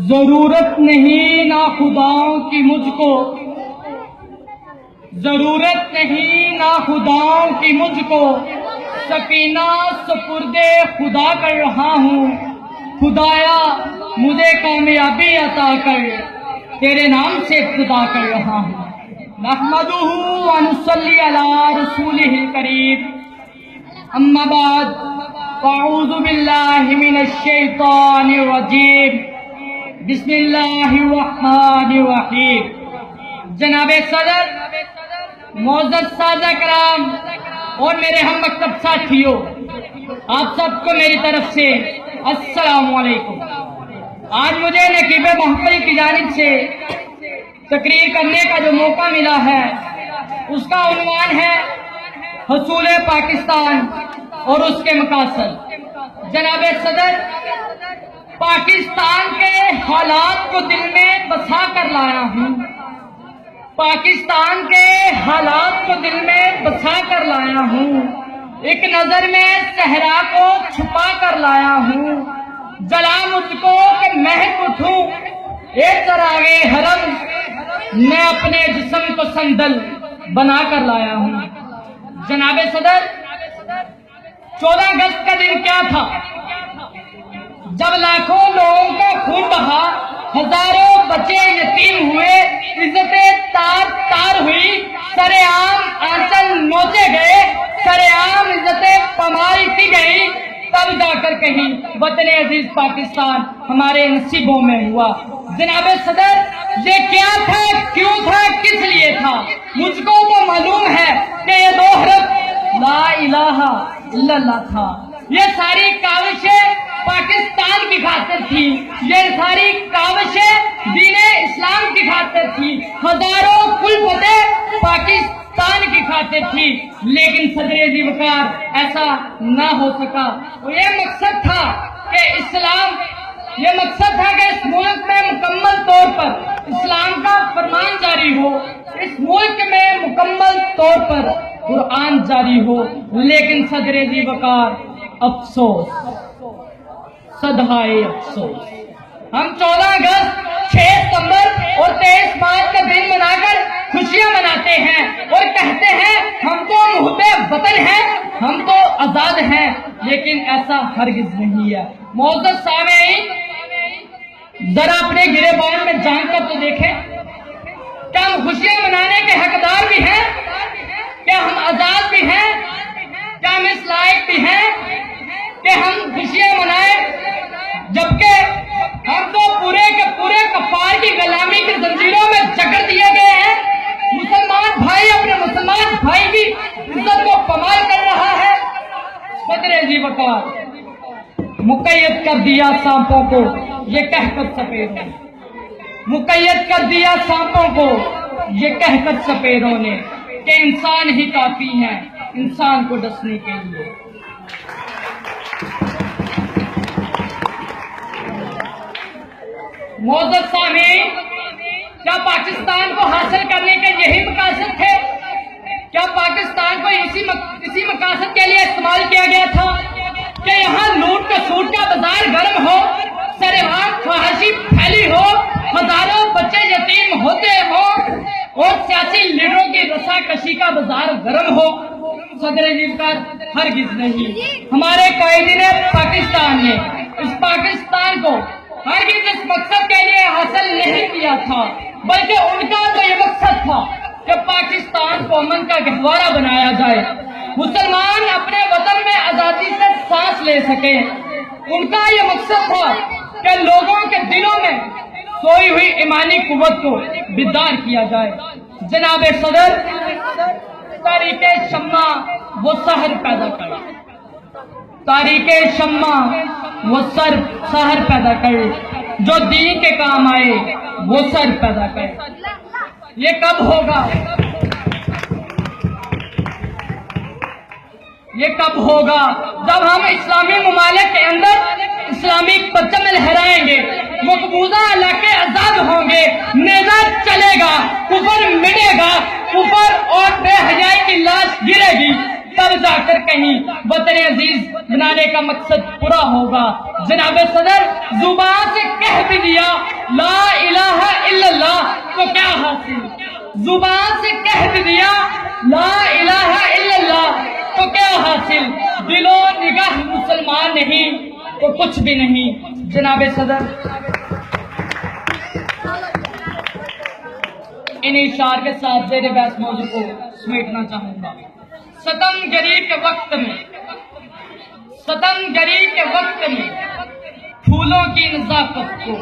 ضرورت نہیں ناخداؤں کی مجھ کو، ضرورت نہیں ناخداؤں کی مجھ کو، سکینہ سپردے خدا کر رہا ہوں۔ خدایا مجھے کامیابی عطا کر، تیرے نام سے ابتدا کر رہا ہوں۔ نحمدہ و نصلی علی رسولہ الکریم، اما بعد فاعوذ باللہ من الشیطان الرجیم، بسم اللہ الرحمن الرحیم۔ جناب صدر، معزز سادہ کرام اور میرے ہم مکتب ساتھیوں، آپ سب کو میری طرف سے السلام علیکم۔ آج مجھے نقیب محفل کی جانب سے تقریر کرنے کا جو موقع ملا ہے، اس کا عنوان ہے حصول پاکستان اور اس کے مقاصد۔ جناب صدر، پاکستان کے حالات کو دل میں بسا کر لایا ہوں، پاکستان کے حالات کو دل میں بسا کر لایا ہوں، ایک نظر میں صحرا کو چھپا کر لایا ہوں، جلا مجھ کو کہ مہک اٹھوں اے چراغے حرم، میں اپنے جسم کو سندل بنا کر لایا ہوں۔ جناب صدر، 14 اگست کا دن کیا تھا جب لاکھوں لوگوں کا خون بہا، ہزاروں بچے یتیم ہوئے، عزتیں تار تار ہوئی، سر عام آنچل نوچے گئے، سر عام عزتیں پامال کی گئی، تب جا کر کہیں وطن عزیز پاکستان ہمارے نصیبوں میں ہوا۔ جناب صدر، یہ کیا تھا، کیوں تھا، کس لیے تھا؟ مجھ کو تو معلوم ہے کہ یہ 2 حرف لا الہ الا اللہ تھا۔ یہ ساری کاوشیں پاکستان کی خاطر تھی، یہ ساری کاوشیں دین اسلام کی خاطر تھی، ہزاروں کل فتح پاکستان کی خاطر تھی، لیکن صدر ذی وقار ایسا نہ ہو سکا۔ یہ مقصد تھا کہ یہ مقصد تھا کہ اس ملک میں مکمل طور پر اسلام کا فرمان جاری ہو، اس ملک میں مکمل طور پر قرآن جاری ہو، لیکن صدر ذی وقار افسوس، صدائے افسوس، ہم 14 اگست، 6 ستمبر اور 23 مارچ کا دن منا کر خوشیاں مناتے ہیں اور کہتے ہیں ہم تو محب وطن ہیں، ہم تو آزاد ہیں، لیکن ایسا ہرگز نہیں ہے۔ معزز سامعین، ذرا اپنے گریبان میں جان کر تو دیکھیں، کیا ہم خوشیاں منانے کے حقدار بھی ہیں؟ کیا ہم آزاد بھی ہیں؟ کیا ہم اس لائق بھی ہیں کہ ہم خوشیاں منائیں، جبکہ ہم تو پورے کے پورے کفار کی غلامی کی زنجیروں میں جکڑ دیے گئے ہیں؟ مسلمان بھائی اپنے مسلمان بھائی کی عزت کو پامال کر رہا ہے۔ صدر ذی وقار مقید کر دیا سانپوں کو یہ کہہ کر سپیروں نے، مقید کر دیا سانپوں کو یہ کہہ کر سپیروں نے کہ انسان ہی کافی ہیں انسان کو ڈسنے کے لیے۔ معزز سامعین، کیا پاکستان کو حاصل کرنے کے یہی مقاصد تھے؟ کیا پاکستان کو اسی مقاصد کے لیے استعمال کیا گیا تھا کہ یہاں لوٹ کا سوٹ کا بازار گرم ہو، سرعام خواہشی پھیلی ہو، ہزاروں بچے یتیم ہوتے ہوں اور سیاسی لیڈروں کی رسا کشی کا بازار گرم ہو؟ صدر ذی وقار ہرگز نہیں۔ ہمارے قائدین پاکستان نے اس پاکستان کو ہرگز اس مقصد کے لیے حاصل نہیں کیا تھا، بلکہ ان کا تو یہ مقصد تھا کہ پاکستان کو امن کا گہوارہ بنایا جائے، مسلمان اپنے وطن میں آزادی سے سانس لے سکیں۔ ان کا یہ مقصد تھا کہ لوگوں کے دلوں میں سوئی ہوئی ایمانی قوت کو بیدار کیا جائے۔ جناب صدر، تاریخ شمع وہ سحر پیدا کر، تاریخ شمع وہ سحر پیدا کر، جو دین کے کام آئے وہ سر پیدا کر۔ یہ کب ہوگا؟ یہ کب ہوگا؟ جب ہم اسلامی ممالک کے اندر اسلامی پرچم لہرائیں گے، مقبوضہ علاقے آزاد ہوں گے، نیزہ چلے گا، کفر مٹے گا، کفر اور بے حیائی کی لاش گرے گی، تب جا کر کہیں وطن عزیز بنانے کا مقصد پورا ہوگا۔ جناب صدر زبان سے کہہ بھی دیا لا الہ الا اللہ تو کیا حاصل، زبان سے کہہ بھی دیا لا الہ الا اللہ تو کیا حاصل، دل و نگاہ مسلمان نہیں تو کچھ بھی نہیں۔ جناب صدر ان اشعار کے ساتھ زیر بحث موضوع کو سمیٹنا چاہوں گا۔ ستم گری کے وقت میں پھولوں کی نزاکت کو،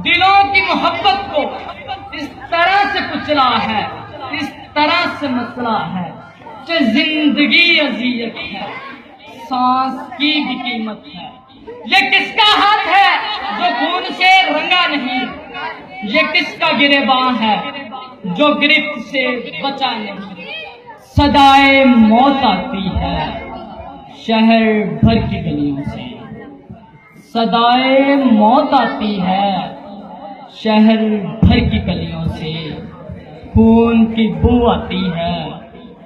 دلوں کی محبت کو اس طرح سے کچلا ہے، اس طرح سے مسئلہ ہے کہ زندگی اذیت ہے، سانس کی بھی قیمت ہے۔ یہ کس کا ہاتھ ہے جو خون سے رنگا نہیں، یہ کس کا گریباں ہے جو گرفت سے بچا نہیں۔ صدائے موت آتی ہے شہر بھر کی گلیوں سے، صدائے موت آتی ہے شہر بھر کی گلیوں سے، خون کی بو آتی ہے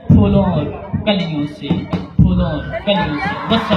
پھولوں اور کلیوں سے، پھولوں اور کلیوں سے۔ بس